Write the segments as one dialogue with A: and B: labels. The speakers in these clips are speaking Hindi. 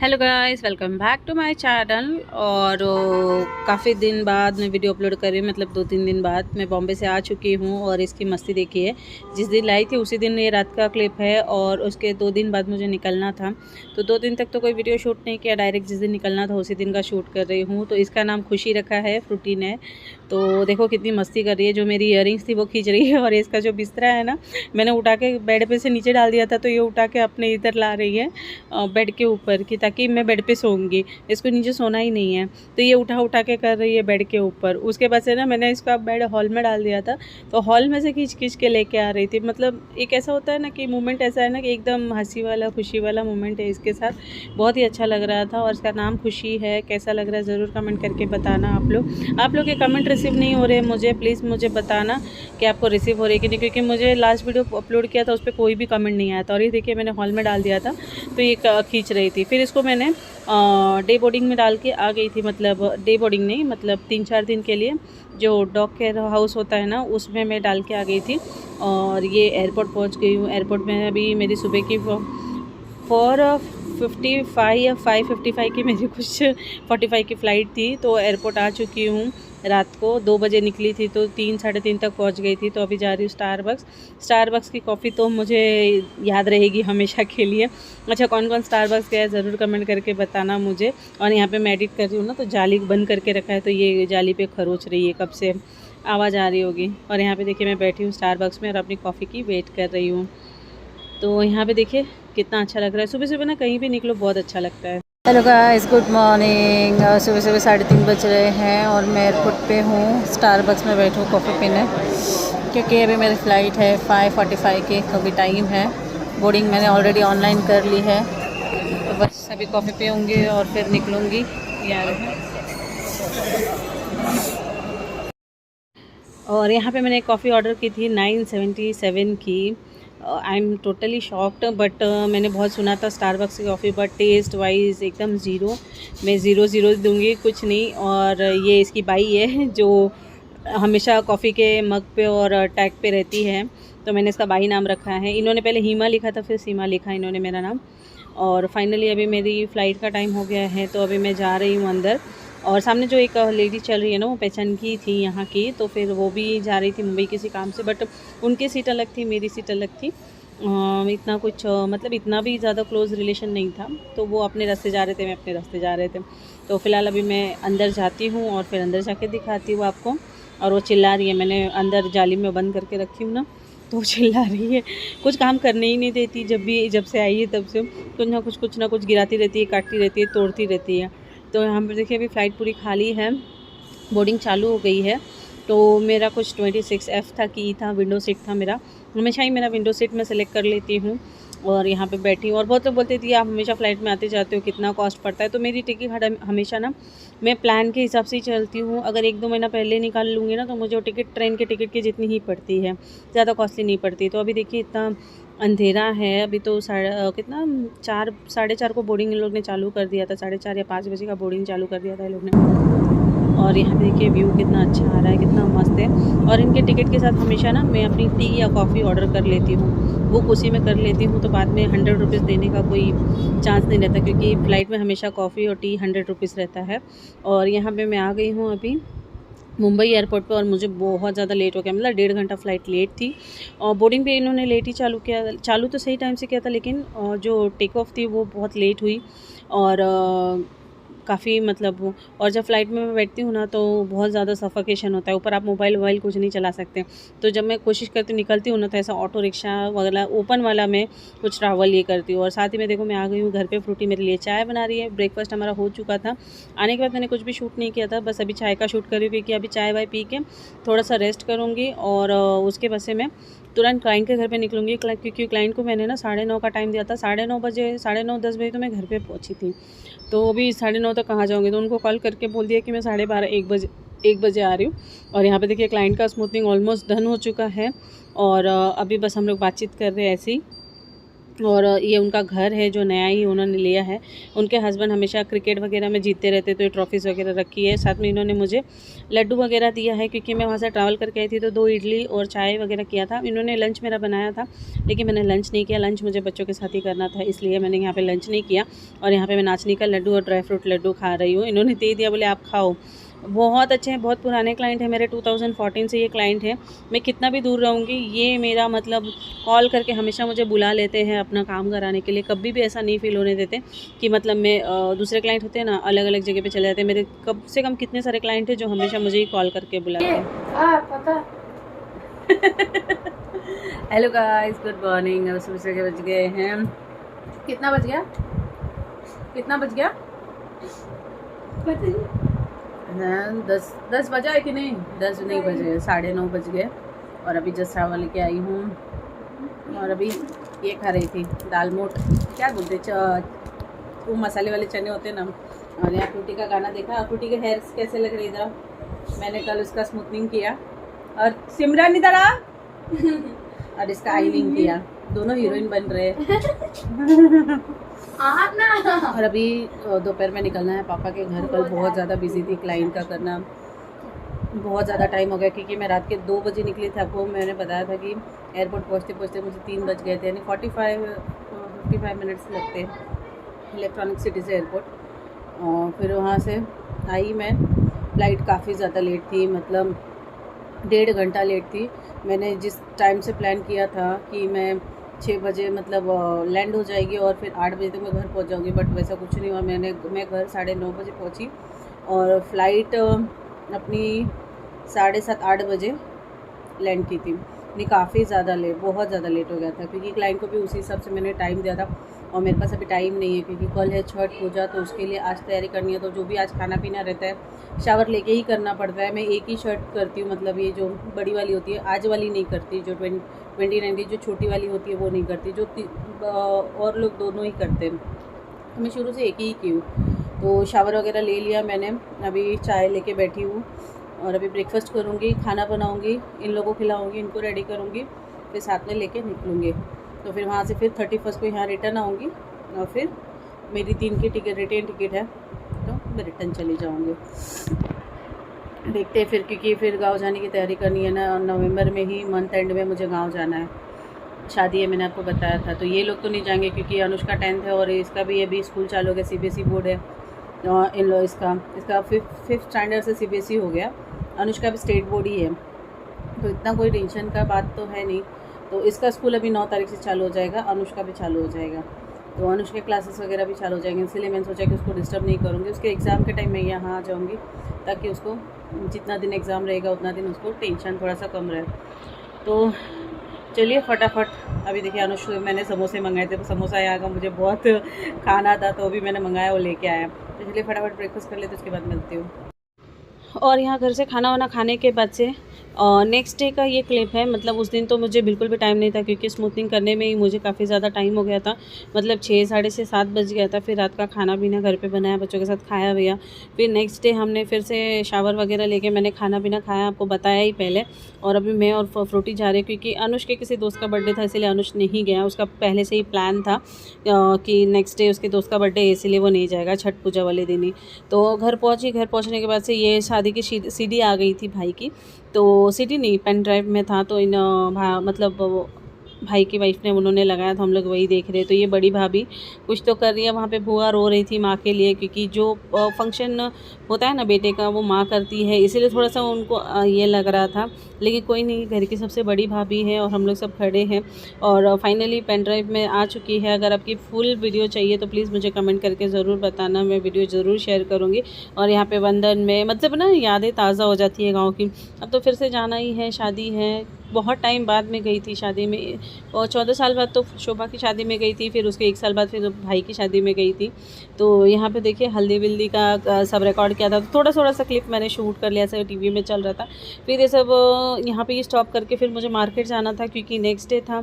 A: Hello guys, welcome back to my channel. और काफ़ी दिन बाद मैं वीडियो अपलोड कर रही हूँ, मतलब 2-3 दिन बाद। मैं बॉम्बे से आ चुकी हूँ और इसकी मस्ती देखी है। जिस दिन लाई थी उसी दिन ये रात का क्लिप है और उसके 2 दिन बाद मुझे निकलना था, तो 2 दिन तक तो कोई वीडियो शूट नहीं किया। डायरेक्ट जिस दिन निकलना था उसी दिन का शूट कर रही हूँ। तो इसका नाम खुशी रखा है, फ्रूटी ने। तो देखो कितनी मस्ती कर रही है। जो मेरी ईयरिंग्स थी वो खींच रही है और इसका जो बिस्तरा है ना, मैंने उठा के बेड पे से नीचे डाल दिया था, तो ये उठा के अपने इधर ला रही है बेड के ऊपर की, ताकि मैं बेड पे सोऊंगी। इसको नीचे सोना ही नहीं है, तो ये उठा उठा के कर रही है बेड के ऊपर। उसके बाद से ना मैंने इसका बेड हॉल में डाल दिया था, तो हॉल में से खींच खींच के लेके आ रही थी। मतलब एक ऐसा होता है ना कि मोमेंट ऐसा है ना कि एकदम हंसी वाला खुशी वाला मोमेंट है इसके साथ। बहुत ही अच्छा लग रहा था और इसका नाम खुशी है। कैसा लग रहा है ज़रूर कमेंट करके बताना। आप लोग के कमेंट रिसीव नहीं हो रहे मुझे, प्लीज़ मुझे बताना कि आपको रिसीव हो रही है कि नहीं, क्योंकि मुझे लास्ट वीडियो अपलोड किया था उस पर कोई भी कमेंट नहीं आया था। और ये देखिए मैंने हॉल में डाल दिया था, तो ये खींच रही थी। फिर इसको मैंने डे बोर्डिंग में डाल के आ गई थी। मतलब डे बोर्डिंग नहीं, मतलब 3-4 दिन के लिए जो डॉग केयर हाउस होता है ना, उसमें मैं डाल के आ गई थी। और ये एयरपोर्ट पहुंच गई हूँ। एयरपोर्ट में अभी मेरी सुबह की 4:55 या 5:55 की मेरी कुछ 45 की फ़्लाइट थी, तो एयरपोर्ट आ चुकी हूँ। रात को 2 बजे निकली थी, तो 3 साढ़े 3 तक पहुँच गई थी। तो अभी जा रही हूँ स्टारबक्स की कॉफ़ी तो मुझे याद रहेगी हमेशा के लिए। अच्छा, कौन कौन स्टारबक्स गया है ज़रूर कमेंट करके बताना मुझे। और यहाँ पे मैं एडिट कर रही हूँ ना, तो जाली बंद करके रखा है, तो ये जाली पे खरोच रही है, कब से आवाज़ आ रही होगी। और यहाँ पे देखिए मैं बैठी हूँ स्टारबक्स में और अपनी कॉफ़ी की वेट कर रही हूँ। तो यहाँ पे देखिए कितना अच्छा लग रहा है। सुबह सुबह ना कहीं भी निकलो बहुत अच्छा लगता है। Hello guys, good morning. सुबह सुबह 3:30 बज रहे हैं और मैं एयरपोर्ट पे हूँ। स्टारबक्स में बैठूँ कॉफ़ी पीने, क्योंकि अभी मेरी फ़्लाइट है 5:45 की, तो अभी टाइम है। बोर्डिंग मैंने ऑलरेडी ऑनलाइन कर ली है, तो बस अभी कॉफ़ी पीऊँगी और फिर निकलूँगी यार। और यहाँ पे मैंने कॉफ़ी ऑर्डर की थी 977 की। I am totally shocked, but मैंने बहुत सुना था स्टारबक्स की कॉफ़ी, बट टेस्ट वाइज एकदम ज़ीरो। मैं ज़ीरो दूंगी, कुछ नहीं। और ये इसकी बाई है जो हमेशा कॉफ़ी के मग पे और टैग पे रहती है, तो मैंने इसका बाई नाम रखा है। इन्होंने पहले हीमा लिखा था, फिर सीमा लिखा इन्होंने मेरा नाम। और फाइनली अभी मेरी फ़्लाइट का टाइम हो गया है, तो अभी मैं जा रही हूँ अंदर। और सामने जो एक लेडी चल रही है ना, वो पहचान की थी यहाँ की, तो फिर वो भी जा रही थी मुंबई किसी काम से, बट उनकी सीट अलग थी, मेरी सीट अलग थी। इतना कुछ मतलब इतना भी ज़्यादा क्लोज़ रिलेशन नहीं था, तो वो अपने रास्ते जा रहे थे, मैं अपने रास्ते जा रहे थे। तो फ़िलहाल अभी मैं अंदर जाती हूँ और फिर अंदर जाके दिखाती हूँ आपको। और वो चिल्ला रही है, मैंने अंदर जाली में बंद करके रखी हूँ ना, तो वो चिल्ला रही है। कुछ काम करने ही नहीं देती, जब से आई है तब से कुछ ना कुछ गिराती रहती है, काटती रहती है, तोड़ती रहती है। तो यहाँ पर देखिए अभी फ़्लाइट पूरी खाली है, बोर्डिंग चालू हो गई है। तो मेरा कुछ 26F था कि था, विंडो सीट था मेरा। हमेशा ही मेरा विंडो सीट में सेलेक्ट कर लेती हूँ और यहाँ पे बैठी हूँ। और बहुत लोग बोलते थे आप हमेशा फ़्लाइट में आते जाते हो, कितना कॉस्ट पड़ता है। तो मेरी टिकट हमेशा ना मैं प्लान के हिसाब से ही चलती हूँ। अगर 1-2 महीना पहले निकाल लूँगी ना, तो मुझे वो टिकट ट्रेन के टिकट की जितनी ही पड़ती है, ज़्यादा कॉस्टली नहीं पड़ती। तो अभी देखिए इतना अंधेरा है, अभी तो कितना 4 साढ़े 4 को बोर्डिंग इन लोग ने चालू कर दिया था। 4:30 या 5 बजे का बोर्डिंग चालू कर दिया था इन लोग ने। और यहाँ पे देखिए व्यू कितना अच्छा आ रहा है, कितना मस्त है। और इनके टिकट के साथ हमेशा ना मैं अपनी टी या कॉफ़ी ऑर्डर कर लेती हूँ, बुक उसी में कर लेती हूँ, तो बाद में 100 रुपीज़ देने का कोई चांस नहीं रहता, क्योंकि फ़्लाइट में हमेशा कॉफ़ी और टी 100 रुपीज़ रहता है। और यहाँ पे मैं आ गई हूँ अभी मुंबई एयरपोर्ट पे, और मुझे बहुत ज़्यादा लेट हो गया, मतलब 1.5 घंटा फ़्लाइट लेट थी। और बोर्डिंग भी इन्होंने लेट ही चालू किया। चालू तो सही टाइम से किया था, लेकिन जो टेक ऑफ थी वो बहुत लेट हुई। और काफ़ी मतलब और जब फ़्लाइट में मैं बैठती हूँ ना, तो बहुत ज़्यादा सफोकेशन होता है। ऊपर आप मोबाइल वोबाइल कुछ नहीं चला सकते। तो जब मैं कोशिश करती निकलती हूँ ना, तो ऐसा ऑटो रिक्शा वगैरह ओपन वाला मैं कुछ ट्रैवल ये करती हूँ। और साथ ही में देखो मैं आ गई हूँ घर पे, फ्रूटी मेरे लिए चाय बना रही है। ब्रेकफास्ट हमारा हो चुका था। आने के बाद मैंने कुछ भी शूट नहीं किया था, बस अभी चाय का शूट कर रही हूँ, क्योंकि अभी चाय वाय पी के थोड़ा सा रेस्ट करूँगी। और उसके बाद से मैं तुरंत क्लाइंट के घर पे निकलूँगी, क्योंकि क्लाइंट को मैंने ना 9:30 का टाइम दिया था। 9:30 बजे, 9:30-10 बजे तो मैं घर पे पहुँची थी। तो अभी 9:30 तक कहाँ जाऊँगी, तो उनको कॉल करके बोल दिया कि मैं 12:30 1 बजे आ रही हूँ। और यहाँ पे देखिए क्लाइंट का स्मूथनिंग ऑलमोस्ट डन हो चुका है। और अभी बस हम लोग बातचीत कर रहे हैं ऐसे ही। और ये उनका घर है जो नया ही उन्होंने लिया है। उनके हस्बैंड हमेशा क्रिकेट वगैरह में जीतते रहते, तो ये ट्रॉफ़ीज़ वगैरह रखी है। साथ में इन्होंने मुझे लड्डू वगैरह दिया है, क्योंकि मैं वहाँ से ट्रैवल करके आई थी तो 2 इडली और चाय वगैरह किया था। इन्होंने लंच मेरा बनाया था, लेकिन मैंने लंच नहीं किया। लंच मुझे बच्चों के साथ ही करना था, इसलिए मैंने यहाँ पर लंच नहीं किया। और यहाँ पर मैं नाचनी का लड्डू और ड्राई फ्रूट लड्डू खा रही हूँ। इन्होंने दे दिया, बोले आप खाओ। बहुत अच्छे हैं, बहुत पुराने क्लाइंट हैं मेरे, 2014 से ये क्लाइंट हैं। मैं कितना भी दूर रहूँगी, ये मेरा मतलब कॉल करके हमेशा मुझे बुला लेते हैं अपना काम कराने के लिए। कभी भी ऐसा नहीं फ़ील होने देते कि मतलब मैं दूसरे क्लाइंट होते हैं ना, अलग अलग जगह पे चले जाते हैं। मेरे कम से कम कितने सारे क्लाइंट हैं जो हमेशा मुझे ही कॉल करके बुलाते हैं। पता हेलो गाइस, गुड मॉर्निंग। अब सुबह के बज गए हैं, कितना बज गया, कितना बज गया? 10 बजा है कि नहीं? 10 नहीं बजे, 9:30 बज गए। और अभी जस्ट चावल लेके आई हूँ। और अभी ये खा रही थी दाल मोट, क्या बोलते वो मसाले वाले चने होते हैं ना। और यहाँ फ्रूटी का गाना देखा। फ्रूटी के हेयर्स कैसे लग रहे इधर, मैंने कल उसका स्मूथनिंग किया। और सिमरन इधर आ और इसका आईलिंग किया। दोनों हीरोइन बन रहे और अभी दोपहर में निकलना है पापा के घर। कल बहुत ज़्यादा बिजी थी, क्लाइंट का करना बहुत ज़्यादा टाइम हो गया, क्योंकि मैं रात के 2 बजे निकली थी। आपको मैंने बताया था कि एयरपोर्ट पहुँचते पहुँचते मुझे 3 बज गए थे, यानी 55 मिनट्स लगते हैं इलेक्ट्रॉनिक सिटी से एयरपोर्ट। और फिर वहाँ से आई मैं, फ़्लाइट काफ़ी ज़्यादा लेट थी, मतलब 1.5 घंटा लेट थी। मैंने जिस टाइम से प्लान किया था कि मैं 6 बजे मतलब लैंड हो जाएगी और फिर 8 बजे तक मैं घर पहुंच जाऊंगी, बट वैसा कुछ नहीं हुआ। मैं घर 9:30 बजे पहुंची और फ़्लाइट अपनी 7:30-8 बजे लैंड की थी। नहीं, काफ़ी ज़्यादा लेट, बहुत ज़्यादा लेट हो गया था, क्योंकि क्लाइंट को भी उसी हिसाब से मैंने टाइम दिया था। और मेरे पास अभी टाइम नहीं है, क्योंकि कल है छठ पूजा, तो उसके लिए आज तैयारी करनी है। तो जो भी आज खाना पीना रहता है, शावर लेके ही करना पड़ता है। मैं एक ही शर्ट करती हूँ, मतलब ये जो बड़ी वाली होती है, आज वाली नहीं करती, जो 2019 जो छोटी वाली होती है वो नहीं करती, जो और लोग दोनों ही करते हैं। तो मैं शुरू से एक ही की हूँ। तो शावर वगैरह ले लिया मैंने, अभी चाय लेके बैठी हूँ। और अभी ब्रेकफास्ट करूँगी, खाना बनाऊँगी, इन लोगों को खिलाऊँगी, इनको रेडी करूँगी, फिर साथ में लेके निकलूँगी। तो फिर वहाँ से फिर 31 को यहाँ रिटर्न आऊँगी। और फिर मेरी 3 की रिटर्न टिकट है, तो मैं रिटर्न चली जाऊँगी। देखते हैं फिर, क्योंकि फिर गाँव जाने की तैयारी करनी है ना। नवंबर में ही मंथ एंड में मुझे गाँव जाना है, शादी है, मैंने आपको बताया था। तो ये लोग तो नहीं जाएंगे, क्योंकि अनुष्का 10th है और इसका भी अभी स्कूल चालू हो गया, CBSE बोर्ड है। इन लोग इसका 5th स्टैंडर्ड से CBSE हो गया। अनुष्का भी स्टेट बोर्ड ही है, तो इतना कोई टेंशन का बात तो है नहीं। तो इसका स्कूल अभी 9 तारीख से चालू हो जाएगा, अनुष्का भी चालू हो जाएगा। तो अनुष्का के क्लासेस वगैरह भी चालू हो जाएंगे, इसलिए मैंने सोचा कि उसको डिस्टर्ब नहीं करूँगी। उसके एग्ज़ाम के टाइम मैं यहाँ आ जाऊँगी, ताकि उसको जितना दिन एग्ज़ाम रहेगा उतना दिन उसको टेंशन थोड़ा सा कम रहे। तो चलिए फटाफट, अभी देखिए अनुष्का, मैंने समोसे मंगाए थे, समोसा यहाँ का मुझे बहुत खाना था, तो अभी मैंने मंगाया, वो लेके आया। तो चलिए फटाफट ब्रेकफास्ट कर लेते, उसके बाद मिलती हूँ। और यहाँ घर से खाना वाना खाने के बाद से नेक्स्ट डे का ये क्लिप है। मतलब उस दिन तो मुझे बिल्कुल भी टाइम नहीं था, क्योंकि स्मूथनिंग करने में ही मुझे काफ़ी ज़्यादा टाइम हो गया था। मतलब 6, साढ़े 6, 7 बज गया था। फिर रात का खाना पीना घर पे बनाया, बच्चों के साथ खाया भैया। फिर नेक्स्ट डे हमने फिर से शावर वगैरह लेके मैंने खाना पीना खाया, आपको बताया ही पहले। और अभी मैं और फ्रूटी जा रहे, क्योंकि अनुष के किसी दोस्त का बर्थडे था, इसलिए अनुष नहीं गया। उसका पहले से ही प्लान था कि नेक्स्ट डे उसके दोस्त का बर्थडे है, इसलिए वो नहीं जाएगा छठ पूजा वाले दिन ही। तो घर पहुँची, घर पहुँचने के बाद से ये शादी की CD आ गई थी भाई की। तो CD नहीं, पेन ड्राइव में था। तो इन मतलब भाई की वाइफ ने, उन्होंने लगाया था, हम लोग वही देख रहे। तो ये बड़ी भाभी कुछ तो कर रही है वहाँ पे। बुआ रो रही थी माँ के लिए, क्योंकि जो फंक्शन होता है ना बेटे का, वो माँ करती है, इसीलिए थोड़ा सा उनको ये लग रहा था। लेकिन कोई नहीं, घर की सबसे बड़ी भाभी है और हम लोग सब खड़े हैं। और फाइनली पेन ड्राइव में आ चुकी है। अगर आपकी फुल वीडियो चाहिए तो प्लीज़ मुझे कमेंट करके ज़रूर बताना, मैं वीडियो ज़रूर शेयर करूँगी। और यहाँ पे बंधन में मतलब ना यादें ताज़ा हो जाती है गाँव की। अब तो फिर से जाना ही है, शादी है। बहुत टाइम बाद में गई थी शादी में, और 14 साल बाद तो शोभा की शादी में गई थी, फिर उसके 1 साल बाद फिर भाई की शादी में गई थी। तो यहाँ पे देखिए हल्दी विल्दी का सब रिकॉर्ड किया था। तो थोड़ा सा क्लिप मैंने शूट कर लिया, सब टीवी में चल रहा था। फिर ये सब यहाँ पे स्टॉप करके फिर मुझे मार्केट जाना था, क्योंकि नेक्स्ट डे था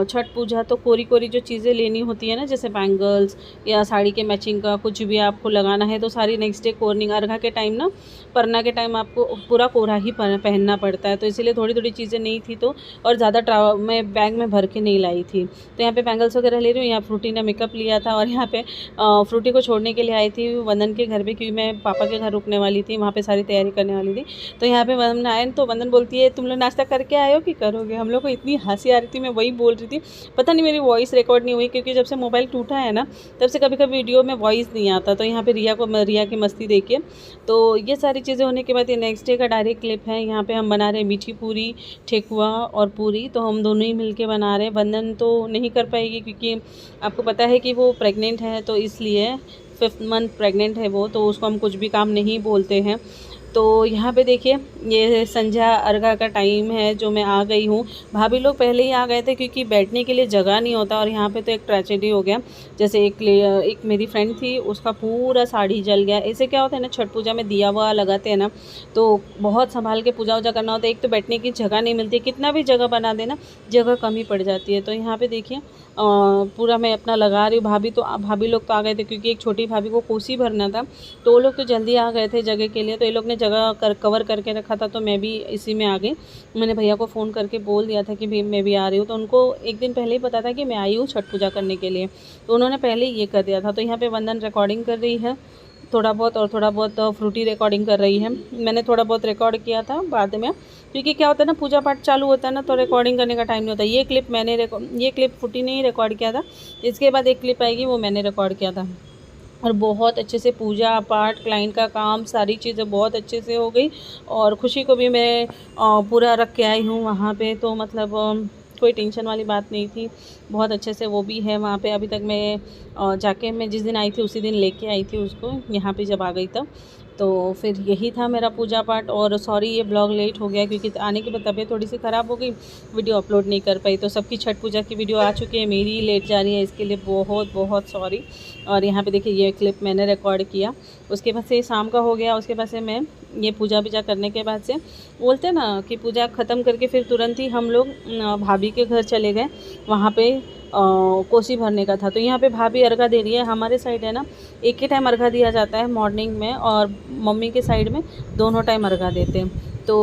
A: छठ पूजा। तो कोरी जो चीज़ें लेनी होती है ना, जैसे बैंगल्स या साड़ी के मैचिंग का कुछ भी आपको लगाना है, तो सारी नेक्स्ट डे कोर्निंग अर्घा के टाइम ना, परना के टाइम आपको पूरा कोरा ही पहनना पड़ता है। तो इसीलिए थोड़ी चीज़ें नहीं नहीं थी तो, और ज़्यादा मैं बैग में भर के नहीं लाई थी। तो यहाँ पे बैंगल्स वगैरह ले रही हूँ। यहाँ फ्रूटी ने मेकअप लिया था और यहाँ पे फ्रूटी को छोड़ने के लिए आई थी वंदन के घर पे, क्योंकि मैं पापा के घर रुकने वाली थी, वहाँ पे सारी तैयारी करने वाली थी। तो यहाँ पे वंदन आए तो वंदन बोलती है तुम लोग नाश्ता करके आए हो कि करोगे। हम लोग को इतनी हंसी आ रही थी, मैं वही बोल रही थी। पता नहीं मेरी वॉइस रिकॉर्ड नहीं हुई, क्योंकि जब से मोबाइल टूटा है ना तब से कभी कभी वीडियो में वॉइस नहीं आता। तो यहाँ पे रिया की मस्ती देखिए। तो ये सारी चीज़ें होने के बाद ये नेक्स्ट डे का डायरेक्ट क्लिप है। यहाँ पे हम बना रहे हैं मीठी पूरी, ठेकुआ और पूरी, तो हम दोनों ही मिलके बना रहे हैं। वंदन तो नहीं कर पाएगी क्योंकि आपको पता है कि वो प्रेग्नेंट है, तो इसलिए 5th मंथ प्रेग्नेंट है वो, तो उसको हम कुछ भी काम नहीं बोलते हैं। तो यहाँ पे देखिए ये संध्या अर्घा का टाइम है जो मैं आ गई हूँ। भाभी लोग पहले ही आ गए थे क्योंकि बैठने के लिए जगह नहीं होता, और यहाँ पे तो एक ट्रेजेडी हो गया। जैसे एक मेरी फ्रेंड थी, उसका पूरा साड़ी जल गया। ऐसे क्या होता है ना, छठ पूजा में दिया हुआ लगाते हैं ना, तो बहुत संभाल के पूजा वूजा करना होता है। एक तो बैठने की जगह नहीं मिलती, कितना भी जगह बना देना जगह कमी पड़ जाती है। तो यहाँ पे देखिए पूरा मैं अपना लगा रही हूँ। भाभी लोग तो आ गए थे क्योंकि एक छोटी भाभी को कोसी भरना था, तो वो लोग तो जल्दी आ गए थे जगह के लिए। तो ये लोग ने जगह कवर करके रखा था, तो मैं भी इसी में आ गई। मैंने भैया को फ़ोन करके बोल दिया था कि भाई मैं भी आ रही हूँ, तो उनको एक दिन पहले ही पता था कि मैं आई हूँ छठ पूजा करने के लिए, तो उन्होंने पहले ही ये कर दिया था। तो यहाँ पे वंदन रिकॉर्डिंग कर रही है थोड़ा बहुत, और थोड़ा बहुत फ्रूटी रिकॉर्डिंग कर रही है। मैंने थोड़ा बहुत रिकॉर्ड किया था बाद में, क्योंकि क्या होता है ना, पूजा पाठ चालू होता है ना, तो रिकॉर्डिंग करने का टाइम नहीं होता। ये क्लिप फ्रूटी ने ही रिकॉर्ड किया था। इसके बाद एक क्लिप आएगी वो मैंने रिकॉर्ड किया था, और बहुत अच्छे से पूजा पाठ, क्लाइंट का काम, सारी चीज़ें बहुत अच्छे से हो गई। और खुशी को भी मैं पूरा रख के आई हूँ वहाँ पे, तो मतलब कोई टेंशन वाली बात नहीं थी। बहुत अच्छे से वो भी है वहाँ पे। अभी तक मैं जाके मैं जिस दिन आई थी उसी दिन लेके आई थी उसको यहाँ पे जब आ गई तब। तो फिर यही था मेरा पूजा पाठ। और सॉरी ये ब्लॉग लेट हो गया क्योंकि आने के बाद तबीयत थोड़ी सी ख़राब हो गई, वीडियो अपलोड नहीं कर पाई। तो सबकी छठ पूजा की वीडियो आ चुकी है, मेरी लेट जा रही है, इसके लिए बहुत बहुत सॉरी। और यहाँ पे देखिए ये क्लिप मैंने रिकॉर्ड किया। उसके बाद से शाम का हो गया, उसके बाद से मैं ये पूजा वूजा करने के बाद से बोलते हैं ना कि पूजा ख़त्म करके फिर तुरंत ही हम लोग भाभी के घर चले गए। वहाँ पे कोसी भरने का था, तो यहाँ पे भाभी अर्घा दे रही है। हमारे साइड है ना एक ही टाइम अर्घा दिया जाता है मॉर्निंग में, और मम्मी के साइड में दोनों टाइम अर्घा देते हैं। तो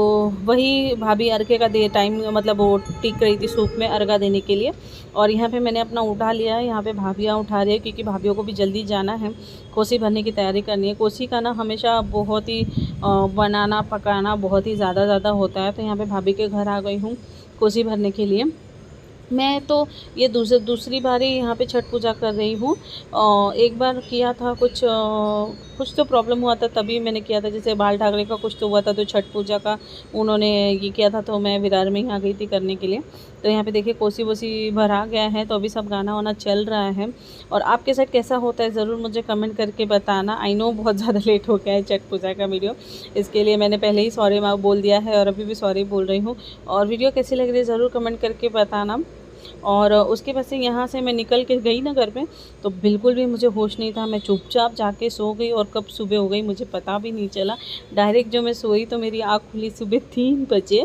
A: वही भाभी अर्घे का दे टाइम मतलब वो टिक रही थी सूप में अर्घा देने के लिए। और यहाँ पे मैंने अपना उठा लिया है, यहाँ पे भाभियाँ उठा रही है क्योंकि भाभियों को भी जल्दी जाना है, कोसी भरने की तैयारी करनी है। कोसी का ना हमेशा बहुत ही बनाना पकाना बहुत ही ज़्यादा होता है। तो यहाँ पे भाभी के घर आ गई हूँ कोसी भरने के लिए। मैं तो ये दूसरी बार ही यहाँ पे छठ पूजा कर रही हूँ। एक बार किया था कुछ तो प्रॉब्लम हुआ था तभी मैंने किया था, जैसे बाल ठाकरे का कुछ तो हुआ था, तो छठ पूजा का उन्होंने ये किया था, तो मैं विरार में ही आ गई थी करने के लिए। तो यहाँ पे देखिए कोसी वोसी भरा गया है, तो अभी सब गाना वाना चल रहा है। और आपके साथ कैसा होता है ज़रूर मुझे कमेंट करके बताना। आई नो बहुत ज़्यादा लेट हो गया है छठ पूजा का वीडियो, इसके लिए मैंने पहले ही सॉरी बोल दिया है और अभी भी सॉरी बोल रही हूँ। और वीडियो कैसी लग रही है ज़रूर कमेंट करके बताना। और उसके बाद से यहाँ से मैं निकल के गई ना घर पे, तो बिल्कुल भी मुझे होश नहीं था। मैं चुपचाप जाके सो गई और कब सुबह हो गई मुझे पता भी नहीं चला। डायरेक्ट जो मैं सोई तो मेरी आँख खुली सुबह 3 बजे।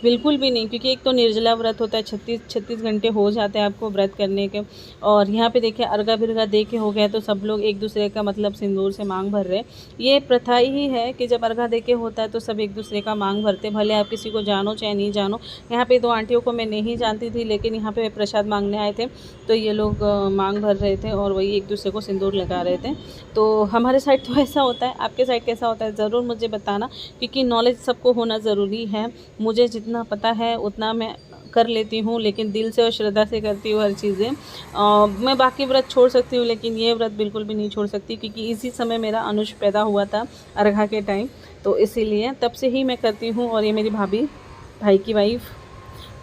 A: बिल्कुल भी नहीं, क्योंकि एक तो निर्जला व्रत होता है, 36 घंटे हो जाते हैं आपको व्रत करने के। और यहाँ पे देखिए अर्घा बिरघा दे के हो गया, तो सब लोग एक दूसरे का मतलब सिंदूर से मांग भर रहे। ये प्रथा ही है कि जब अर्घा दे के होता है तो सब एक दूसरे का मांग भरते, भले आप किसी को जानो चाहे नहीं जानो। यहाँ पे 2 आंटियों को मैं नहीं जानती थी, लेकिन यहाँ पे प्रसाद मांगने आए थे, तो ये लोग मांग भर रहे थे और वही एक दूसरे को सिंदूर लगा रहे थे। तो हमारे साइड तो ऐसा होता है, आपके साइड कैसा होता है ज़रूर मुझे बताना, क्योंकि नॉलेज सबको होना ज़रूरी है। मुझे जितना पता है उतना मैं कर लेती हूँ, लेकिन दिल से और श्रद्धा से करती हूँ हर चीज़ें। मैं बाकी व्रत छोड़ सकती हूँ, लेकिन ये व्रत बिल्कुल भी नहीं छोड़ सकती, क्योंकि इसी समय मेरा अनुज पैदा हुआ था अर्घा के टाइम, तो इसीलिए तब से ही मैं करती हूँ। और ये मेरी भाभी, भाई की वाइफ।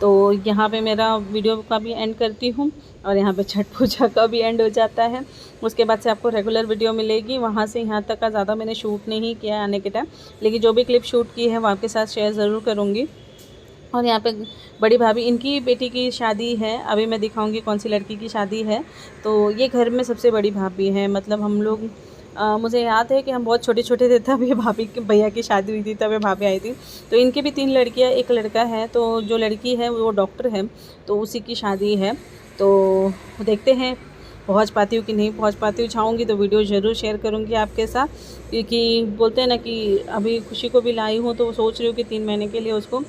A: तो यहाँ पे मेरा वीडियो का भी एंड करती हूँ, और यहाँ पे छठ पूजा का भी एंड हो जाता है। उसके बाद से आपको रेगुलर वीडियो मिलेगी। वहाँ से यहाँ तक का ज़्यादा मैंने शूट नहीं किया आने के टाइम, लेकिन जो भी क्लिप शूट की है वो आपके साथ शेयर ज़रूर करूँगी। और यहाँ पे बड़ी भाभी, इनकी बेटी की शादी है, अभी मैं दिखाऊंगी कौन सी लड़की की शादी है। तो ये घर में सबसे बड़ी भाभी है, मतलब हम लोग मुझे याद है कि हम बहुत छोटे छोटे थे तब ये भाभी के भैया की शादी हुई थी, तब ये भाभी आई थी। तो इनकी भी 3 लड़कियाँ, एक लड़का है। तो जो लड़की है वो डॉक्टर है, तो उसी की शादी है। तो देखते हैं पहुंच पाती हूँ कि नहीं पहुंच पाती हूँ, चाहूँगी तो वीडियो ज़रूर शेयर करूँगी आपके साथ, क्योंकि बोलते हैं ना कि अभी खुशी को भी लाई हूँ तो सोच रही हूँ कि 3 महीने के लिए उसको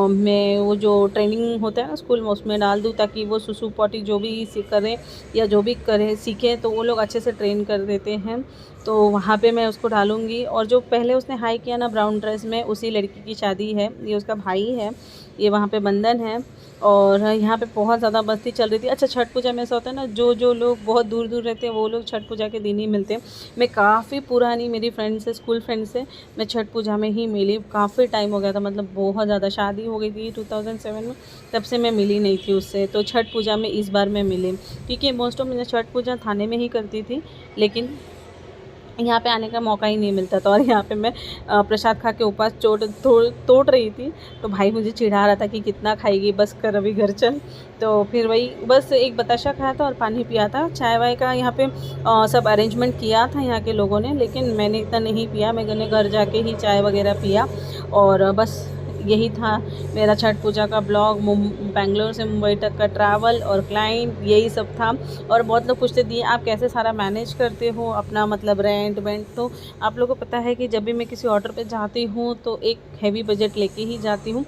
A: मैं वो जो ट्रेनिंग होता है ना स्कूल में उसमें डाल दूँ, ताकि वो सुसु पॉटी जो भी करे या जो भी करे सीखे तो वो लोग अच्छे से ट्रेन कर देते हैं। तो वहाँ पे मैं उसको डालूँगी। और जो पहले उसने हाई किया ना ब्राउन ड्रेस में, उसी लड़की की शादी है, ये उसका भाई है, ये वहाँ पे बंधन है। और यहाँ पे बहुत ज़्यादा मस्ती चल रही थी। अच्छा, छठ पूजा में ऐसा होता है ना, जो लोग बहुत दूर दूर रहते हैं वो लोग छठ पूजा के दिन ही मिलते हैं। मैं काफ़ी पुरानी मेरी फ्रेंड से, स्कूल फ्रेंड से मैं छठ पूजा में ही मिली। काफ़ी टाइम हो गया था, मतलब बहुत ज़्यादा, शादी हो गई थी 2007 में, तब से मैं मिली नहीं थी उससे। तो छठ पूजा में इस बार मैं मिली, क्योंकि मोस्ट ऑफ मैं छठ पूजा थाने में ही करती थी, लेकिन यहाँ पे आने का मौका ही नहीं मिलता था। और यहाँ पे मैं प्रसाद खा के उपवास तोड़ रही थी, तो भाई मुझे चिढ़ा रहा था कि कितना खाएगी, बस कर अभी घर चल। तो फिर वही बस एक बताशा खाया था और पानी पिया था। चाय वाय का यहाँ पे सब अरेंजमेंट किया था यहाँ के लोगों ने, लेकिन मैंने इतना नहीं पिया, मैंने घर जाके ही चाय वगैरह पिया। और बस यही था मेरा छठ पूजा का ब्लॉग। बेंगलोर से मुंबई तक का ट्रैवल और क्लाइंट, यही सब था। और बहुत लोग पूछते दिए आप कैसे सारा मैनेज करते हो अपना, मतलब रेंट वेंट। तो आप लोगों को पता है कि जब भी मैं किसी ऑर्डर पे जाती हूँ तो एक हैवी बजट लेके ही जाती हूँ,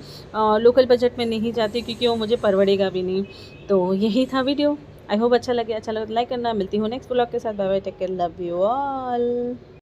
A: लोकल बजट में नहीं जाती, क्योंकि वो मुझे परवड़ेगा भी नहीं। तो यही था वीडियो। आई होप अच्छा लगे तो लाइक करना। मिलती हूँ नेक्स्ट ब्लॉग के साथ। Bye bye, take care, love you all.